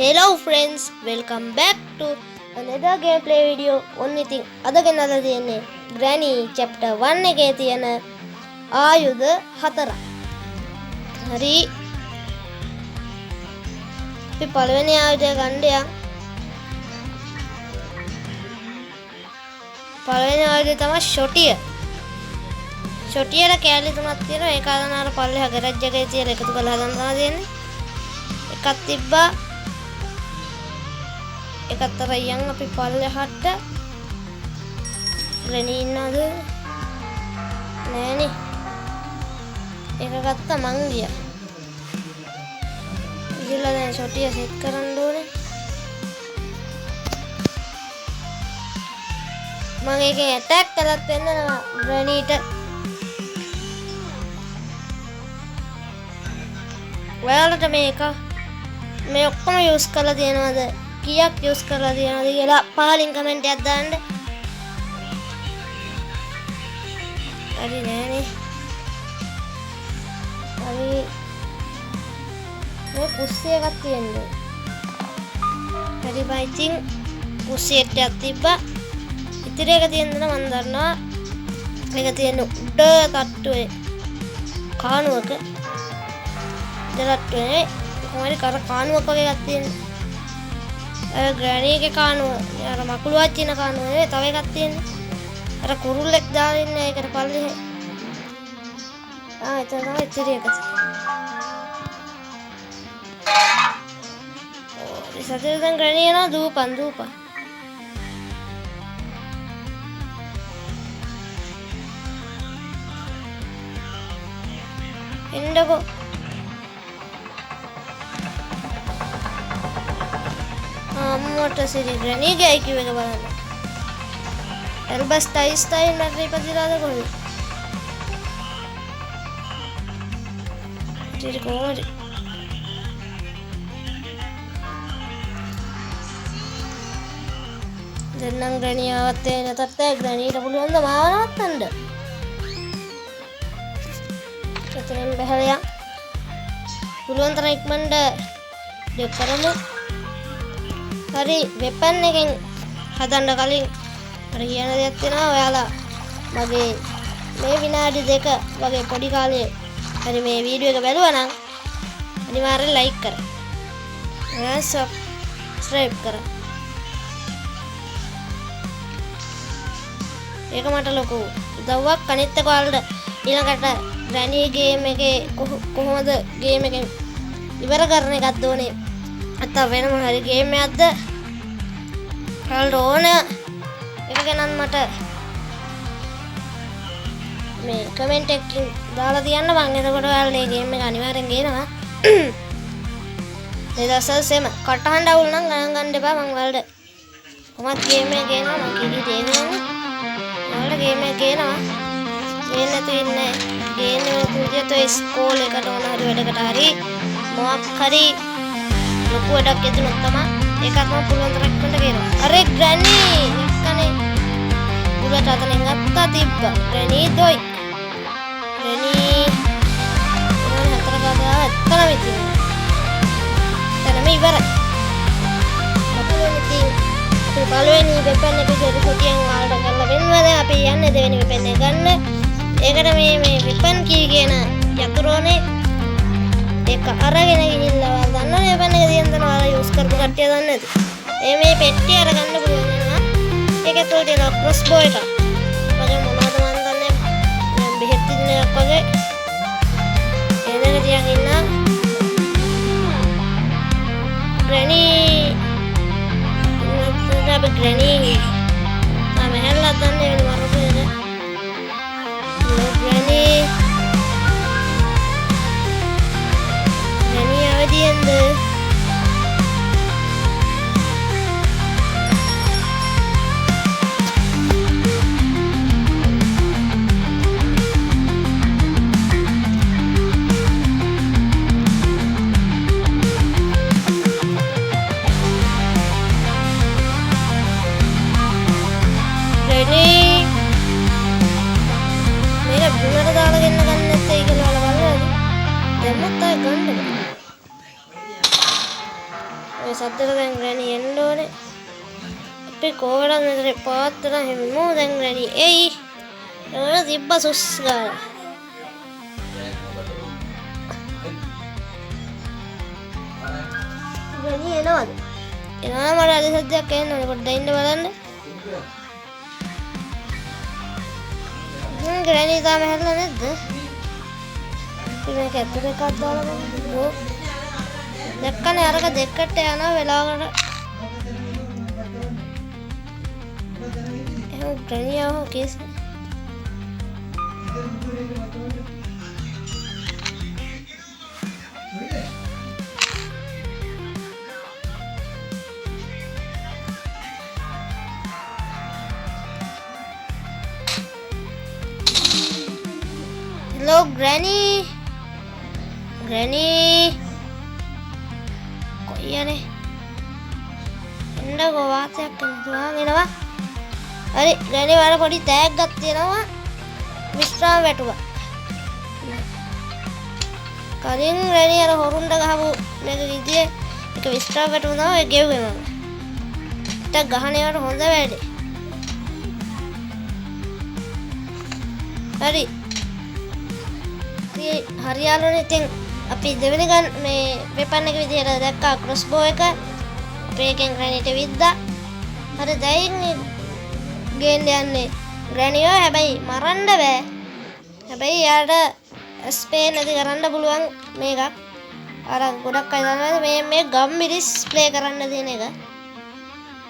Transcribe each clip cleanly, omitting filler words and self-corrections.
Hello friends, welcome back to another gameplay video. Only thing අදගෙන අද තියෙන්නේ Granny chapter 1 එකේ තියෙන ආයුධ 4. හරි. අපි පළවෙනි ආයුධය ගන්න යන්. පළවෙනි ආයුධය තමයි shortier. shortier කැලි තුනක් තියෙනවා. ඒක අදන අර පල්ලෙහා garage එකේ තියලා එකතු කරලා හදන්න තමයි තියෙන්නේ. එකක් තිබ්බා එකත් අරයන් අපි පල්ලෙහාට Granny ඉන්නවද නෑනේ ඒක ගත්තා මං ගියා ඉතින්ලා දැන් shortier සෙට් කරන්න ඕනේ මම ඒකෙන් ඇටැක් කළත් වෙන්නවා Grannyට ඔයාලට මේක මේ ඔක්කොම යූස් කරලා තියෙනවද කියක් යූස් කරලා තියෙනවද කියලා පහලින් කමෙන්ට් එකක් දාන්න. හරි නෑනේ. හරි. මේ කුස්සිය එකක් තියෙනවා. හරි බයි ඉතින් කුස්සියට එකක් තිබ්බා. ඉතින් ඒක තියෙනවා මම දන්නවා. මේක තියෙන උඩ තට්ටුවේ කානුවක. දලට්ටුවේ කොහොමද කර කානුවක වගේ එකක් තියෙනවා. Granny එකේ කානුව අර මකුළු වච්චින කානුව නෙවෙයි තව එකක් තියෙන්නේ. අර කුරුල්ලෙක් දාලා ඉන්නේ ඒකට පල්ලෙහා. එතන තමයි ඉතිරි එක. ඉතින් දැන් Granny යනවා දූපන්. එන්නකෝ. අම්මට සිරි Granny ගයි කිව්ව එක බලන්න. එල්බස් ටයිස්ටයින් මැරි ඉපදිලාද කොහොමද? ඉතින් කොහොමද? දැන් නම් Granny ආවත් නැතත් Grannyට පුළුවන් ද මාව නවත්තන්න? එතනින් බහලා පුළුවන් තරම් ඉක්මනට දෙක් කරමු. හරි වෙපන් එකෙන් හදන්න කලින් අර කියන දෙයක් තියෙනවා ඔයාලා මගේ මේ විනාඩි 2 වගේ පොඩි කාලේ හරි මේ වීඩියෝ එක බැලුවා නම් අනිවාර්යෙන් ලයික් කරන්න. සබ්ස්ක්‍රයිබ් කරන්න. ඒක මට ලොකු උදව්වක් අනිත් එක ඔයාලට ඊළඟට Granny ගේම් එකේ කොහොමද ගේම් එක ඉවර කරන එකක්ද ඕනේ අත වෙනම හරි ගේම් එකක්ද ඔයාලට ඕන එක ගැන මට මේ කමෙන්ට් එකකින් දාලා තියන්න මම එතකොට ඔයාලා මේ ගේම් එක අනිවාර්යෙන් ගේනවා මේ දවස්වල සෙම කටහඬ අවුල් නම් ගණන් ගන්න එපා මම ඔයාලට කොහොමද ගේම් එක ගේනවා මම කිවි දෙන්නේ ඔයාලට ගේම් එක ගේනවා ගේන්න නැතු ඉන්නේ ගේන්න විදියට ඉස්කෝලේ එකට ඕන හරි වැඩකට හරි මොකක් හරි ලොකු වැඩක් යතුනොත් තමයි ඒකත් මම පුළුවන් තරම් ඉක්මනට ගේනවා. අර Granny එක්කනේ උඩට අතනින් ගත්තා තිබ්බා. Granny දොයි. Granny මොන හතර ගාලා එතන විදියට. එතනම ඉවරයි. අපේ ඉතින් අපි පළවෙනි වෙපන් එකේ සෙරිකොටියෙන් වලට කරලා වෙනවා දැන් අපි යන්නේ දෙවෙනි වෙපන් එක ගන්න. ඒකට මේ වෙපන් කී කියන යතුරුනේ ඒක අරගෙන ගිහිල්ලා දන්නවනේ වෙපන් එක දියන් දනවා යූස් කරපු කට්ටිය දන්නේ නැති. මේ පෙට්ටිය අරගන්න පුළුවන් වෙනවා. ඒක ඇතුළේ තියෙන ක්‍රොස්බෝ එක. මගේ මොනවද මන් දන්නේ මම බෙහෙත් දින එකක් වගේ එනක තියන් ඉන්න Granny නැත්නම් Granny මම හැල්ලා දන්නේ වෙන මරපේද Granny අවදියෙන්ද Granny ඔය සද්දට දැන් ග්‍රැනි එන්න ඕනේ. අපි කොහෙද මෙතන පාත්තර හැමෝ දැන් ග්‍රැනි එයි. ඒවල තිබ්බ සුස් ගාලා. ග්‍රැනි එනවද? එනවා මට අද සද්දයක් එන්නේ පොඩ්ඩක් ඉන්න බලන්න. ග්‍රැනි තාම හැදලා නැද්ද? මේක ඇතුලේ එකක් දාලා බලන්න. දැක්කනේ අරක දෙකට යනවා වෙලාවකට. එහෙනම් ග්‍රැනි ආව case. Hello, Granny. Granny. Kok iya nih? Enggak gua WhatsApp doang ini mah. Hari Granny mana podi tag ගත්තේ නම විශ්‍රාම වැටුවා. කලින් Granny අර හොරුන්ට ගහපු මේක විදියේ එක විශ්‍රාම වැටුණා ඒ ගෙව්වේ මම. ටක් ගහන ඒවාට හොඳ වැඩේ. හරි. හරියාලුනේ ඉතින් අපි දෙවෙනි ගන් මේ වෙපන් එක විදියට දැක්කා ක්‍රොස්බෝ එක අපේ එකෙන් ග්‍රැනිට විද්දා. හරි දැන් ගේන්න යන්නේ ග්‍රැනිව හැබැයි මරන්න බෑ. හැබැයි යාට ස්පේන් නැති කරන්න පුළුවන් මේකක්. අර ගොඩක් අය දන්නවද මේ ගම් මිරිස් ප්ලේ කරන්න තියෙන එක.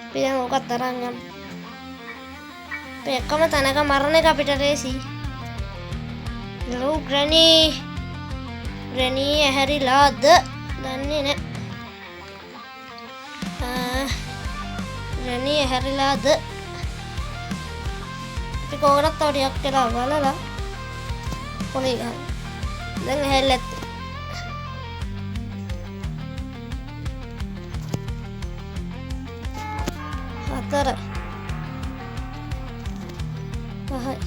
අපි දැන් ඕකත් තරම් යම්. එකම තැනක මරණ එක අපිට රේසි. Hello, Granny. Granny ඇහැරිලාද? දන්නේ නැහැ. Granny ඇහැරිලාද? අපි කොහොමද තව ටිකක් වෙලා බලලා පොලේ ගහන්න. දැන් ඇහැරිලත්. හතර. පහයි.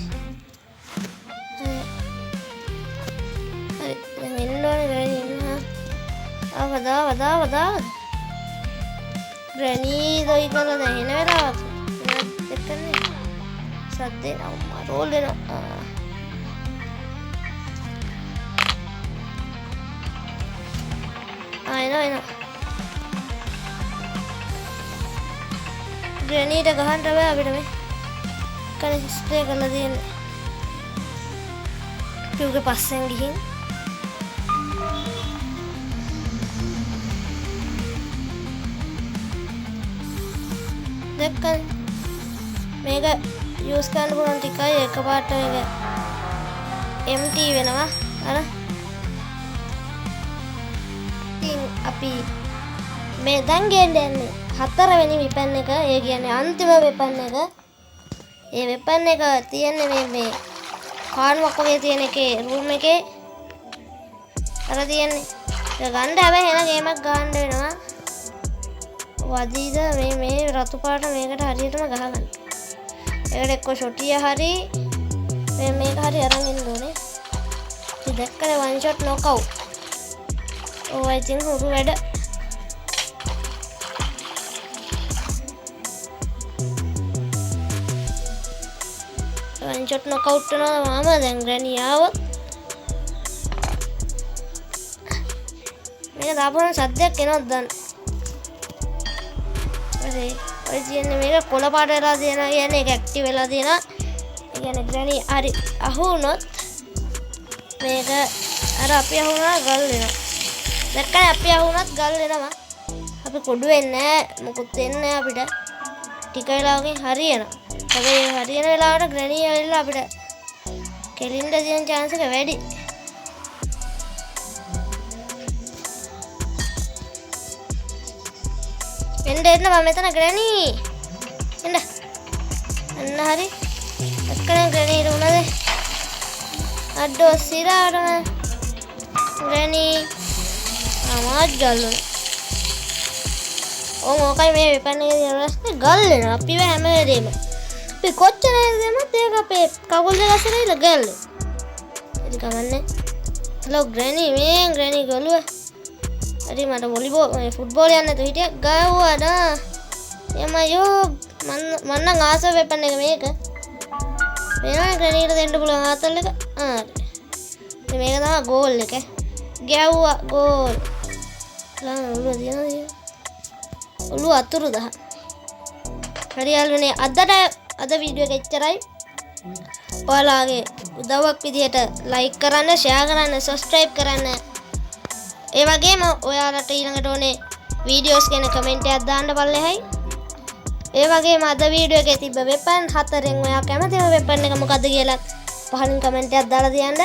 Granny doi kala nahin wala dekkane sadde amma roll dena I know Granny ta gahanna bෑ අපිට මේ කනේ ස්ප්‍රේ කරලා තියෙන්නේ ටියුගේ පස්සෙන් ගිහින් දැක්කද මේක යූස් කරන්න පුළුවන් ටිකයි එකපාරට මේක empty වෙනවා අර ඉතින් අපි මේ දැන් ගේන්නේ හතරවෙනි වෙපන් එක ඒ කියන්නේ අන්තිම වෙපන් එක ඒ වෙපන් එක තියෙන්නේ මේ කාර්මක් වගේ තියෙන එකේ රූම් එකේ අර තියෙන්නේ ඒක ගන්න හැබැයි එන ගේමක් ගන්න වෙනවා වදීද මේ රතු පාට මේකට හරියටම ගහගන්න. ඒකට එක්ක ෂොටිය හරි මේක හරි අරන් ඉන්න ඕනේ. ඉතින් දැක්කනේ වන් ෂොට් නොකවුට්. ඔව් I think උරු වැඩ. වන් ෂොට් නොකවුට් වෙනවා මම දැන් ග්‍රැනි ආවොත්. මේක දාපුවම සද්දයක් එනවද දන්න. ඔය කියන්නේ මේක කොළ පාට වෙලා තියෙනවා කියන්නේ ඒක ඇක්ටිව් වෙලා තියෙනවා. ඒ කියන්නේ ග්‍රැනි හරි අහු වුණොත් මේක අර අපි අහු වුණා ගල් වෙනවා. දැක්කනේ අපි අහු වුණත් ගල් වෙනවා. අපි කොඩු වෙන්නේ නැහැ මොකුත් වෙන්නේ නැහැ අපිට. ටික වෙලාවකින් හරියනවා. හැබැයි හරියන වෙලාවට ග්‍රැනි ඇවිල්ලා අපිට කෙලින්න තියෙන chance එක වැඩි. එන්න මම මෙතන ග්‍රැනි එන්න අන්න හරි එක්කනේ ග්‍රැනි ඉරුණාද අඩෝ සිරාරම ග්‍රැනි අමාත් ගල්ලු ඕකයි මේ වෙපන් එකේ ඉරස්නේ ගල් වෙනවා අපිව හැම වෙලේම අපි කොච්චර දෙමත් ඒක අපේ කකුල් දෙක අතර ඉල ගල් ඒක කමන්නේ හලෝ ග්‍රැනි මේ ග්‍රැනි ගලුව හරි මට වොලිබෝල් ෆුට්බෝල් යන්න තු හිටිය ගාවුවා නා යමයෝ මන්න ආස වෙපන් එක මේක මේවා ග්‍රැනීට දෙන්න පුළුවන් ආතල් එක හරි මේක තමයි ගෝල් එක ගැව්වා ගෝල් ඔළුව දිනන ඔළුව අතුරු දහ හරි යාළුවනේ අද වීඩියෝ එක එච්චරයි ඔයාලගේ උදව්වක් විදිහට ලයික් කරන්න ෂෙයා කරන්න සබ්ස්ක්‍රයිබ් කරන්න ඒ වගේම ඔයාලට ඊළඟට ඕනේ වීඩියෝස් ගැන කමෙන්ට් එකක් දාන්න පල්ලෙහායි ඒ වගේම අද වීඩියෝ එකේ තිබ්බ වෙපන් 4න් ඔයා කැමතිම වෙපන් එක මොකද්ද කියලා පහලින් කමෙන්ට් එකක් දාලා තියන්න